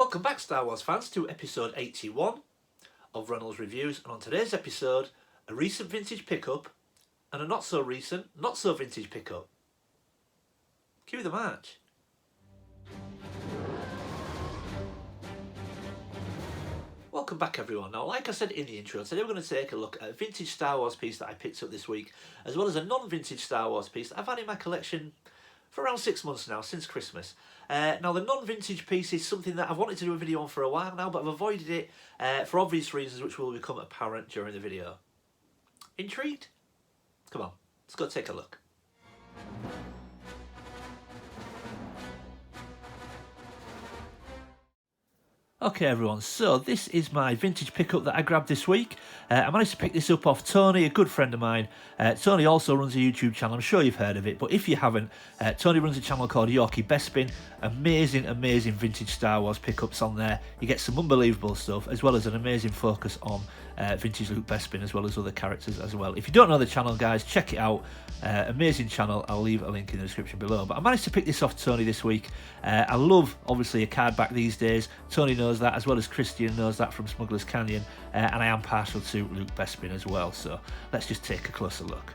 Welcome back, Star Wars fans, to episode 81 of Reynolds Reviews, and on today's episode, a recent vintage pickup and a not so recent, not so vintage pickup. Cue the march. Welcome back, everyone. Now, like I said in the intro, today we're going to take a look at a vintage Star Wars piece that I picked up this week, as well as a non-vintage Star Wars piece that I've had in my collection for around 6 months now, since Christmas. Now, the non-vintage piece is something that I've wanted to do a video on for a while now, but I've avoided it for obvious reasons, which will become apparent during the video. Intrigued? Come on, let's go take a look. Okay everyone, so this is my vintage pickup that I grabbed this week. I managed to pick this up off Tony, a good friend of mine. Tony also runs a YouTube channel, I'm sure you've heard of it, but if you haven't, Tony runs a channel called Yorky Bespin. Amazing vintage Star Wars pickups on there. You get some unbelievable stuff, as well as an amazing focus on vintage Luke Bespin, as well as other characters as well. If you don't know the channel, guys, check it out. Amazing channel, I'll leave a link in the description below. But I managed to pick this off Tony this week. I love, obviously, a card back these days. Tony knows that, as well as Christian knows that from Smuggler's Canyon, and I am partial to Luke Bespin as well, so let's just take a closer look.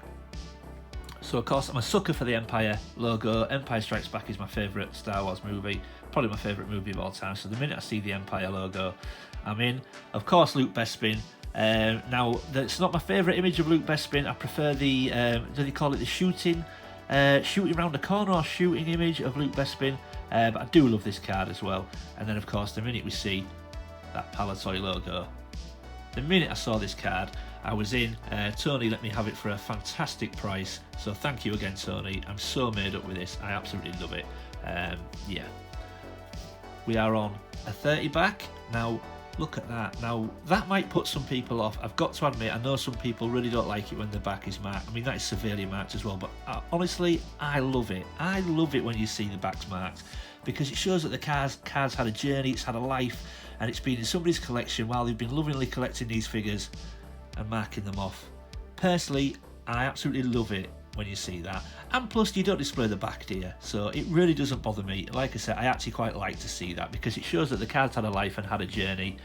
So of course I'm a sucker for the Empire logo. Empire Strikes Back is my favourite Star Wars movie, probably my favourite movie of all time, so the minute I see the Empire logo I'm in. Of course Luke Bespin. Now that's not my favourite image of Luke Bespin. I prefer the do they call it the shooting around the corner or shooting image of Luke Bespin, but I do love this card as well. And then of course the minute we see that Palatoy logo, the minute I saw this card I was in. Tony let me have it for a fantastic price, so thank you again Tony. I'm so made up with this, I absolutely love it. Yeah, we are on a 30 back. Now look at that. Now that might put some people off, I've got to admit. I know some people really don't like it when the back is marked. I mean, that is severely marked as well, but honestly I love it. I love it when you see the back's marked, because it shows that the card's had a journey, it's had a life, and it's been in somebody's collection while they've been lovingly collecting these figures and marking them off. Personally, I absolutely love it when you see that. And plus, you don't display the back, do you? So it really doesn't bother me. Like I said, I actually quite like to see that, because it shows that the card's had a life and had a journey.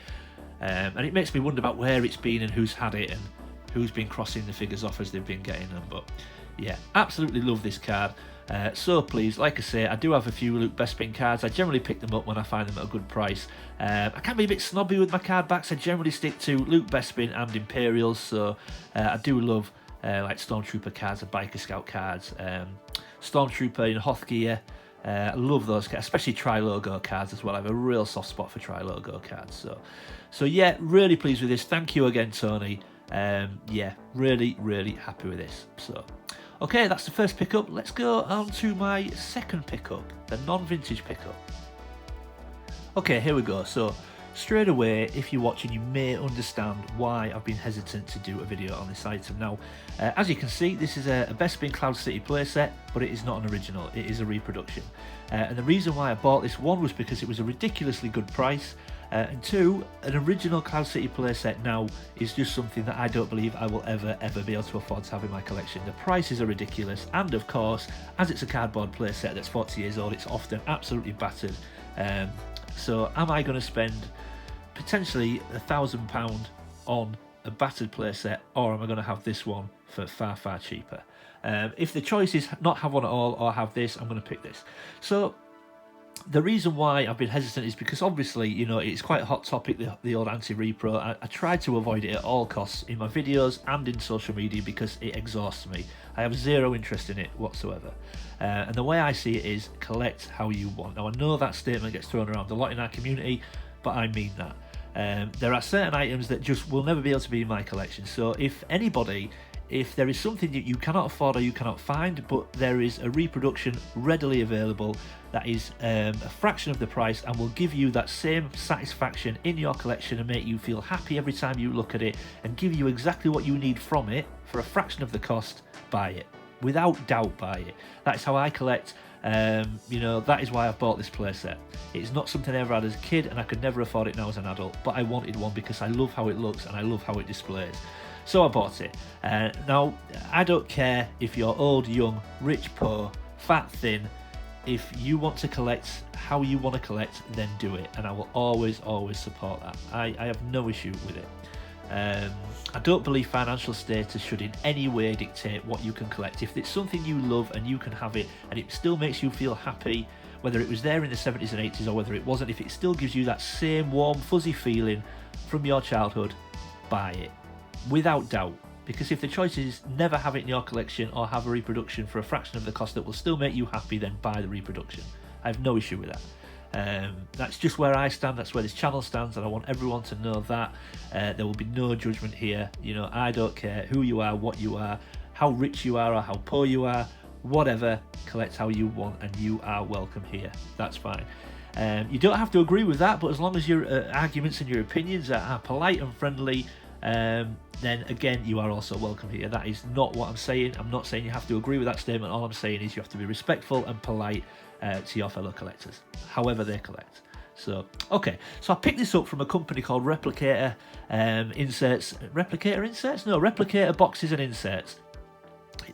And it makes me wonder about where it's been and who's had it and who's been crossing the figures off as they've been getting them. But yeah, absolutely love this card. So pleased. Like I say, I do have a few Luke Bespin cards. I generally pick them up when I find them at a good price. I can be a bit snobby with my card backs. I generally stick to Luke Bespin and Imperials, so I do love like Stormtrooper cards and Biker Scout cards. Stormtrooper in Hoth gear, I love those cards, especially Tri-Logo cards as well. I have a real soft spot for Tri-Logo cards. So yeah, really pleased with this. Thank you again, Tony. Yeah, really happy with this. So okay, that's the first pickup. Let's go on to my second pickup, the non-vintage pickup. Okay, here we go. So straight away, if you're watching, you may understand why I've been hesitant to do a video on this item. Now, as you can see, this is a Bespin Cloud City playset, but it is not an original, it is a reproduction. And the reason why I bought this, one, was because it was a ridiculously good price, and two, an original Cloud City playset now is just something that I don't believe I will ever be able to afford to have in my collection. The prices are ridiculous, and of course, as it's a cardboard playset that's 40 years old, it's often absolutely battered. So am I going to spend potentially £1,000 on a battered playset, or am I going to have this one for far cheaper? If the choice is not have one at all or have this, I'm going to pick this. So the reason why I've been hesitant is because obviously, you know, it's quite a hot topic, the old anti-repro. I try to avoid it at all costs in my videos and in social media because it exhausts me. I have zero interest in it whatsoever. And the way I see it is collect how you want. Now, I know that statement gets thrown around a lot in our community, but I mean that. There are certain items that just will never be able to be in my collection. So if there is something that you cannot afford or you cannot find, but there is a reproduction readily available that is a fraction of the price and will give you that same satisfaction in your collection and make you feel happy every time you look at it and give you exactly what you need from it for a fraction of the cost, buy it. Without doubt, buy it. That's how I collect. You know, that is why I've bought this playset. It's not something I ever had as a kid, and I could never afford it now as an adult, but I wanted one because I love how it looks and I love how it displays. So I bought it. Now, I don't care if you're old, young, rich, poor, fat, thin. if you want to collect how you want to collect, then do it, and I will always support that. I have no issue with it. I don't believe financial status should in any way dictate what you can collect. If it's something you love and you can have it and it still makes you feel happy, whether it was there in the 70s and 80s or whether it wasn't, if it still gives you that same warm fuzzy feeling from your childhood, buy it without doubt. Because if the choice is never have it in your collection or have a reproduction for a fraction of the cost that will still make you happy, then buy the reproduction. I have no issue with that. That's just where I stand, that's where this channel stands, and I want everyone to know that. There will be no judgment here. You know, I don't care who you are, what you are, how rich you are or how poor you are, whatever, collect how you want and you are welcome here. That's fine. You don't have to agree with that, but as long as your arguments and your opinions are polite and friendly, then again, you are also welcome here. That is not what I'm saying. I'm not saying you have to agree with that statement. All I'm saying is you have to be respectful and polite to your fellow collectors, however they collect. So, okay, so I picked this up from a company called Replicator inserts. Replicator inserts? No, Replicator boxes and inserts.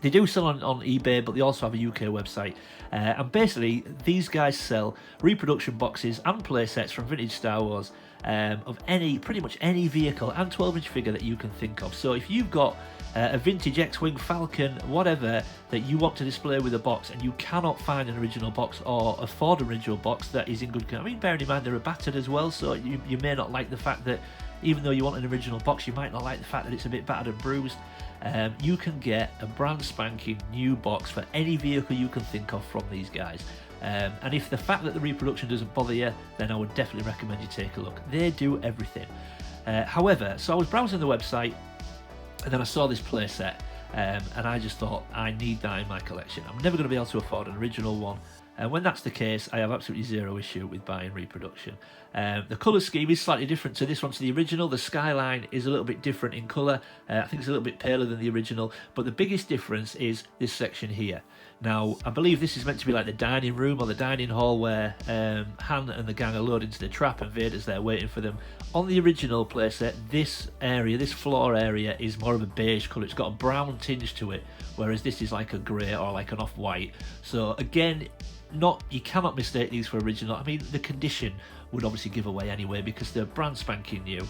They do sell on eBay, but they also have a UK website. And basically, these guys sell reproduction boxes and play sets from vintage Star Wars of pretty much any vehicle and 12-inch figure that you can think of. So if you've got a vintage X-Wing, Falcon, whatever, that you want to display with a box and you cannot find an original box or afford an original box that is in good condition. I mean, bearing in mind they're battered as well, so you may not like the fact that even though you want an original box, you might not like the fact that it's a bit battered and bruised. You can get a brand spanking new box for any vehicle you can think of from these guys. And if the fact that the reproduction doesn't bother you, then I would definitely recommend you take a look. They do everything. However, so I was browsing the website and then I saw this playset and I just thought, I need that in my collection. I'm never going to be able to afford an original one. And when that's the case, I have absolutely zero issue with buying reproduction. The colour scheme is slightly different to this one, to the original. The skyline is a little bit different in colour. I think it's a little bit paler than the original. But the biggest difference is this section here. Now, I believe this is meant to be like the dining room or the dining hall where Han and the gang are loaded into the trap and Vader's there waiting for them. On the original playset, this area, this floor area, is more of a beige colour. It's got a brown tinge to it, whereas this is like a grey or like an off-white. So again, you cannot mistake these for original. I mean, the condition would obviously give away anyway because they're brand spanking new.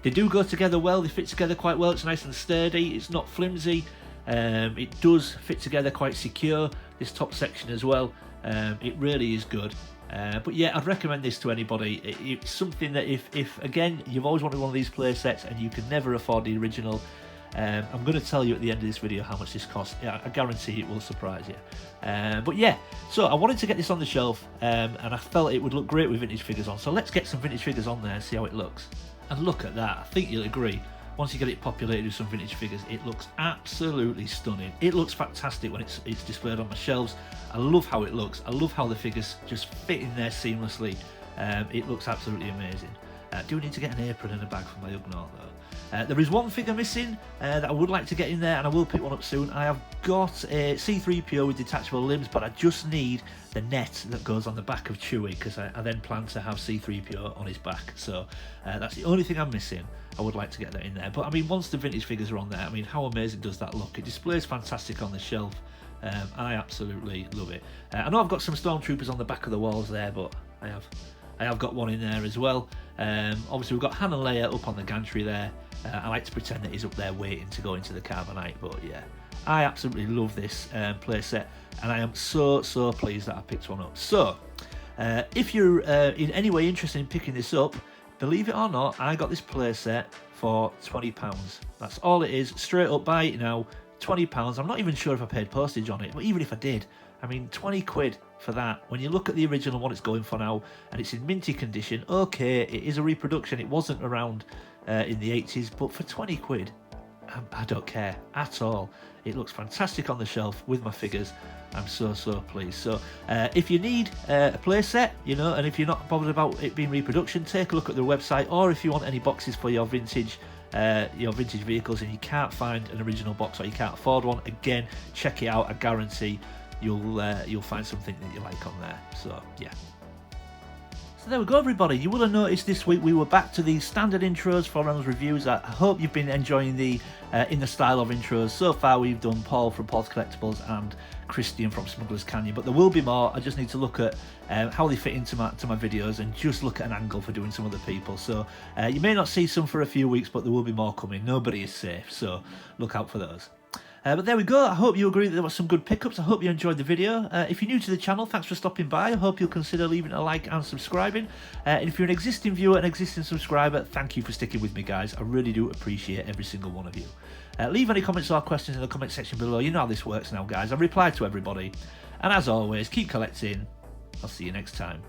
They do go together well. They fit together quite well. It's nice and sturdy. It's not flimsy. It does fit together quite secure, this top section as well. It really is good. But yeah, I'd recommend this to anybody. It's something that if again, you've always wanted one of these play sets and you can never afford the original, I'm going to tell you at the end of this video how much this costs. I guarantee it will surprise you. But yeah, so I wanted to get this on the shelf and I felt it would look great with vintage figures on. So let's get some vintage figures on there and see how it looks. And look at that, I think you'll agree. Once you get it populated with some vintage figures, it looks absolutely stunning. It looks fantastic when it's displayed on my shelves. I love how it looks. I love how the figures just fit in there seamlessly. It looks absolutely amazing. I do need to get an apron and a bag for my Ugnaught though. There is one figure missing that I would like to get in there, and I will pick one up soon. I have got a C-3PO with detachable limbs, but I just need the net that goes on the back of Chewie, because I then plan to have C-3PO on his back. So that's the only thing I'm missing. I would like to get that in there. But I mean, once the vintage figures are on there, I mean, how amazing does that look? It displays fantastic on the shelf. I absolutely love it. I know I've got some stormtroopers on the back of the walls there, but I have got one in there as well. Obviously, we've got Han and Leia up on the gantry there. I like to pretend that he's up there waiting to go into the carbonite, but yeah, I absolutely love this playset, and I am so pleased that I picked one up. So, if you're in any way interested in picking this up, believe it or not, I got this playset for £20. That's all it is, straight up, buy it now, £20. I'm not even sure if I paid postage on it, but even if I did, I mean, 20 quid for that. When you look at the original, what it's going for now, and it's in minty condition, okay, it is a reproduction, it wasn't around in the 80s, but for 20 quid, I don't care at all. It looks fantastic on the shelf with my figures. I'm so pleased. So if you need a playset, you know, and if you're not bothered about it being reproduction, take a look at the website, or if you want any boxes for your vintage vehicles and you can't find an original box or you can't afford one, again, check it out. I guarantee you'll find something that you like on there. So yeah. So there we go, everybody. You will have noticed this week we were back to the standard intros for Reynolds Reviews. I hope you've been enjoying the in the style of intros. So far we've done Paul from Paul's Collectibles and Christian from Smuggler's Canyon, but there will be more. I just need to look at how they fit into my videos and just look at an angle for doing some other people. So you may not see some for a few weeks, but there will be more coming. Nobody is safe, so look out for those. But there we go. I hope you agree that there were some good pickups. I hope you enjoyed the video. If you're new to the channel, thanks for stopping by. I hope you'll consider leaving a like and subscribing. And if you're an existing viewer, an existing subscriber, thank you for sticking with me, guys. I really do appreciate every single one of you. Leave any comments or questions in the comment section below. You know how this works now, guys. I reply to everybody. And as always, keep collecting. I'll see you next time.